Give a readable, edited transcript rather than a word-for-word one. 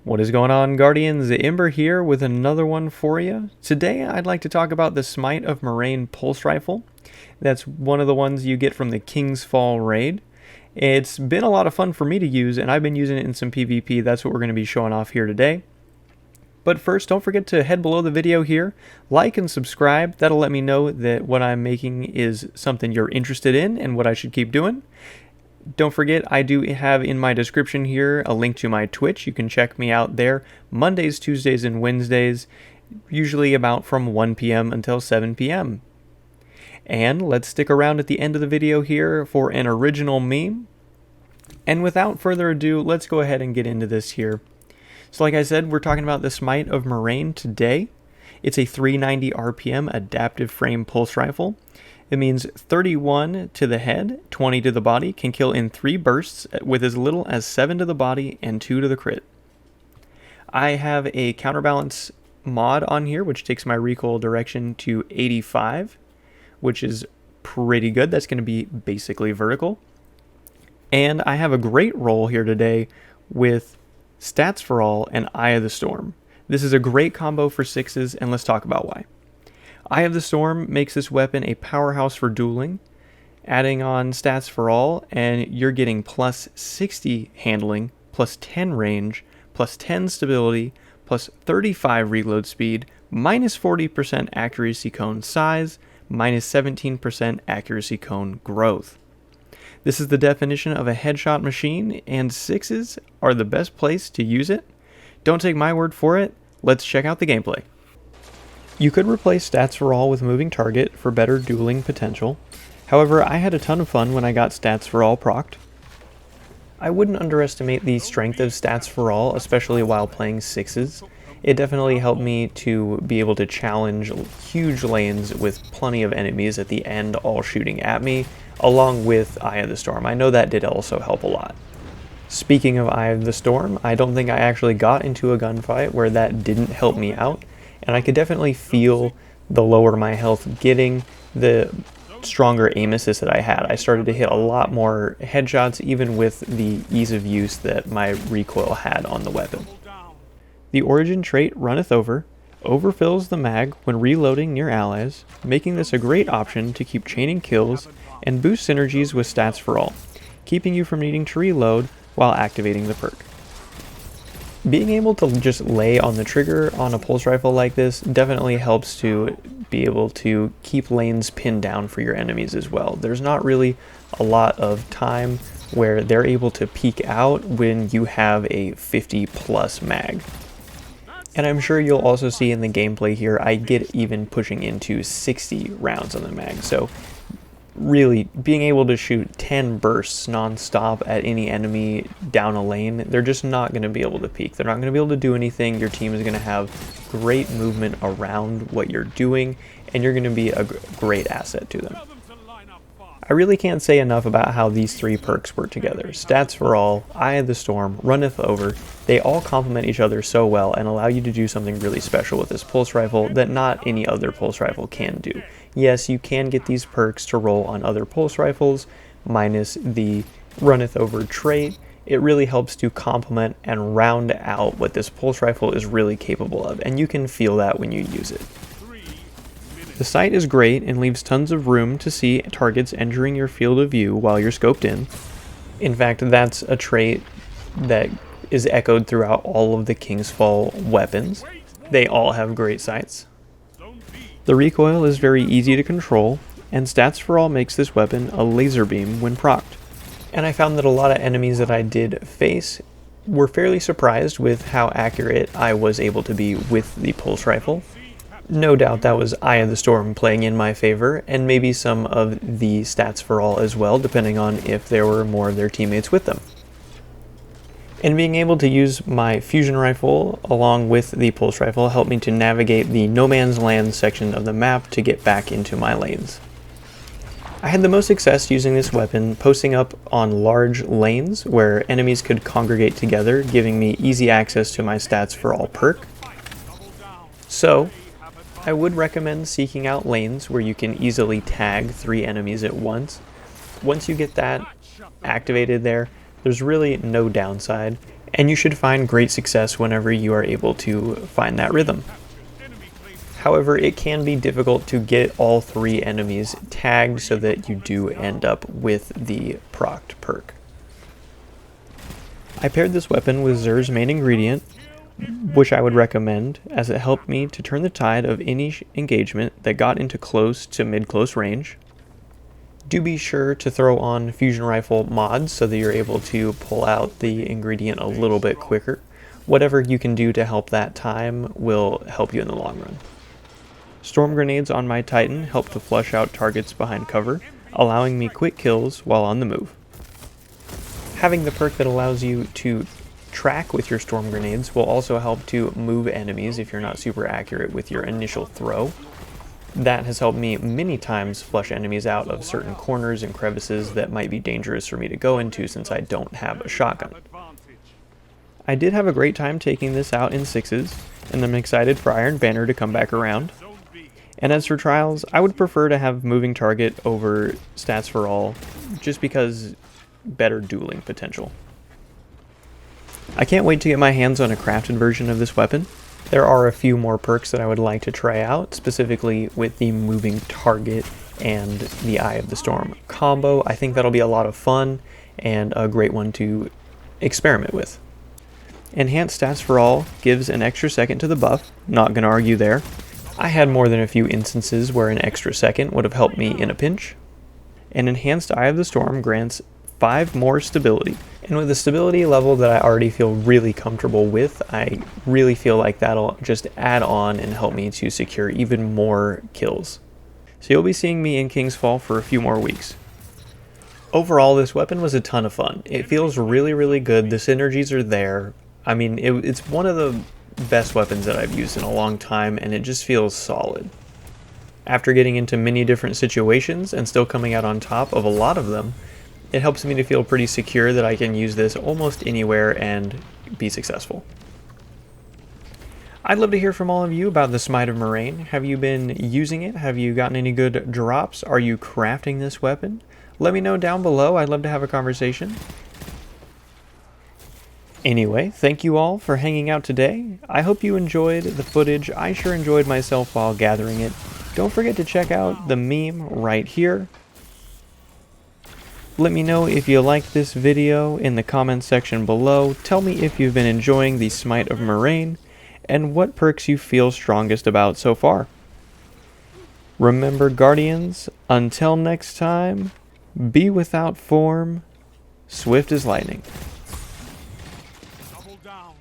What is going on, Guardians? Ember here with another one for you. Today I'd like to talk about the Smite of Merain pulse rifle. That's one of the ones you get from the King's Fall raid. It's been a lot of fun for me to use, and I've been using it in some PvP. That's what we're going to be showing off here today. But first, don't forget to head below the video here, like and subscribe. That'll let me know that what I'm making is something you're interested in and what I should keep doing. Don't forget, I do have in my description here a link to my Twitch. You can check me out there Mondays, Tuesdays, and Wednesdays, usually about from 1 p.m. until 7 p.m. And let's stick around at the end of the video here for an original meme. And without further ado, let's go ahead and get into this here. So like I said, we're talking about the Smite of Merain today. It's a 390 RPM adaptive frame pulse rifle. It means 31 to the head, 20 to the body, can kill in 3 bursts with as little as 7 to the body and 2 to the crit. I have a counterbalance mod on here, which takes my recoil direction to 85, which is pretty good. That's going to be basically vertical. And I have a great roll here today with Stats for All and Eye of the Storm. This is a great combo for 6s, and let's talk about why. Eye of the Storm makes this weapon a powerhouse for dueling, adding on Stats for All, and you're getting plus 60 handling, plus 10 range, plus 10 stability, plus 35 reload speed, minus 40% accuracy cone size, minus 17% accuracy cone growth. This is the definition of a headshot machine, and 6s are the best place to use it. Don't take my word for it, let's check out the gameplay. You could replace Stats for All with Moving Target for better dueling potential. However, I had a ton of fun when I got Stats for All procced. I wouldn't underestimate the strength of Stats for All, especially while playing 6s. It definitely helped me to be able to challenge huge lanes with plenty of enemies at the end all shooting at me, along with Eye of the Storm. I know that did also help a lot. Speaking of Eye of the Storm, I don't think I actually got into a gunfight where that didn't help me out. And I could definitely feel the lower my health getting, the stronger aim assist that I had. I started to hit a lot more headshots even with the ease of use that my recoil had on the weapon. The origin trait Runneth Over overfills the mag when reloading near allies, making this a great option to keep chaining kills and boost synergies with Stats for All, keeping you from needing to reload while activating the perk. Being able to just lay on the trigger on a pulse rifle like this definitely helps to be able to keep lanes pinned down for your enemies as well. There's not really a lot of time where they're able to peek out when you have a 50 plus mag. And I'm sure you'll also see in the gameplay here, I get even pushing into 60 rounds on the mag. So really being able to shoot 10 bursts non-stop at any enemy down a lane, they're just not going to be able to peek. They're not going to be able to do anything. Your team is going to have great movement around what you're doing, and you're going to be a great asset to them. I really can't say enough about how these 3 perks work together. Stats for All, Eye of the Storm, Runneth Over, they all complement each other so well and allow you to do something really special with this pulse rifle that not any other pulse rifle can do. Yes, you can get these perks to roll on other pulse rifles, minus the Runneth Over trait. It really helps to complement and round out what this pulse rifle is really capable of, and you can feel that when you use it. The sight is great and leaves tons of room to see targets entering your field of view while you're scoped in. In fact, that's a trait that is echoed throughout all of the King's Fall weapons. They all have great sights. The recoil is very easy to control, and Stats for All makes this weapon a laser beam when procced. And I found that a lot of enemies that I did face were fairly surprised with how accurate I was able to be with the pulse rifle. No doubt that was Eye of the Storm playing in my favor, and maybe some of the Stats for All as well, depending on if there were more of their teammates with them. And being able to use my fusion rifle along with the pulse rifle helped me to navigate the no man's land section of the map to get back into my lanes. I had the most success using this weapon posting up on large lanes where enemies could congregate together, giving me easy access to my Stats for All perk. So I would recommend seeking out lanes where you can easily tag 3 enemies at once. Once you get that activated there, There's really no downside, and you should find great success whenever you are able to find that rhythm. However, it can be difficult to get all 3 enemies tagged so that you do end up with the procced perk. I paired this weapon with Xur's main ingredient, which I would recommend, as it helped me to turn the tide of any engagement that got into close to mid-close range. Do be sure to throw on fusion rifle mods so that you're able to pull out the ingredient a little bit quicker. Whatever you can do to help that time will help you in the long run. Storm grenades on my Titan help to flush out targets behind cover, allowing me quick kills while on the move. Having the perk that allows you to track with your storm grenades will also help to move enemies if you're not super accurate with your initial throw. That has helped me many times flush enemies out of certain corners and crevices that might be dangerous for me to go into since I don't have a shotgun. I did have a great time taking this out in 6s, and I'm excited for Iron Banner to come back around. And as for trials, I would prefer to have moving target over stats for all, just because better dueling potential. I can't wait to get my hands on a crafted version of this weapon. There are a few more perks that I would like to try out, specifically with the moving target and the Eye of the Storm combo. I think that'll be a lot of fun and a great one to experiment with. Enhanced stats for all gives an extra second to the buff, not gonna argue there. I had more than a few instances where an extra second would have helped me in a pinch. An enhanced Eye of the Storm grants 5 more stability, and with a stability level that I already feel really comfortable with, I really feel like that'll just add on and help me to secure even more kills. So you'll be seeing me in King's Fall for a few more weeks. Overall, this weapon was a ton of fun. It feels really good, the synergies are there. I mean, it's one of the best weapons that I've used in a long time, and it just feels solid. After getting into many different situations and still coming out on top of a lot of them, it helps me to feel pretty secure that I can use this almost anywhere and be successful. I'd love to hear from all of you about the Smite of Merain. Have you been using it? Have you gotten any good drops? Are you crafting this weapon? Let me know down below. I'd love to have a conversation. Anyway, thank you all for hanging out today. I hope you enjoyed the footage. I sure enjoyed myself while gathering it. Don't forget to check out the meme right here. Let me know if you like this video in the comments section below. Tell me if you've been enjoying the Smite of Merain and what perks you feel strongest about so far. Remember, Guardians, until next time, be without form, swift as lightning. Double down.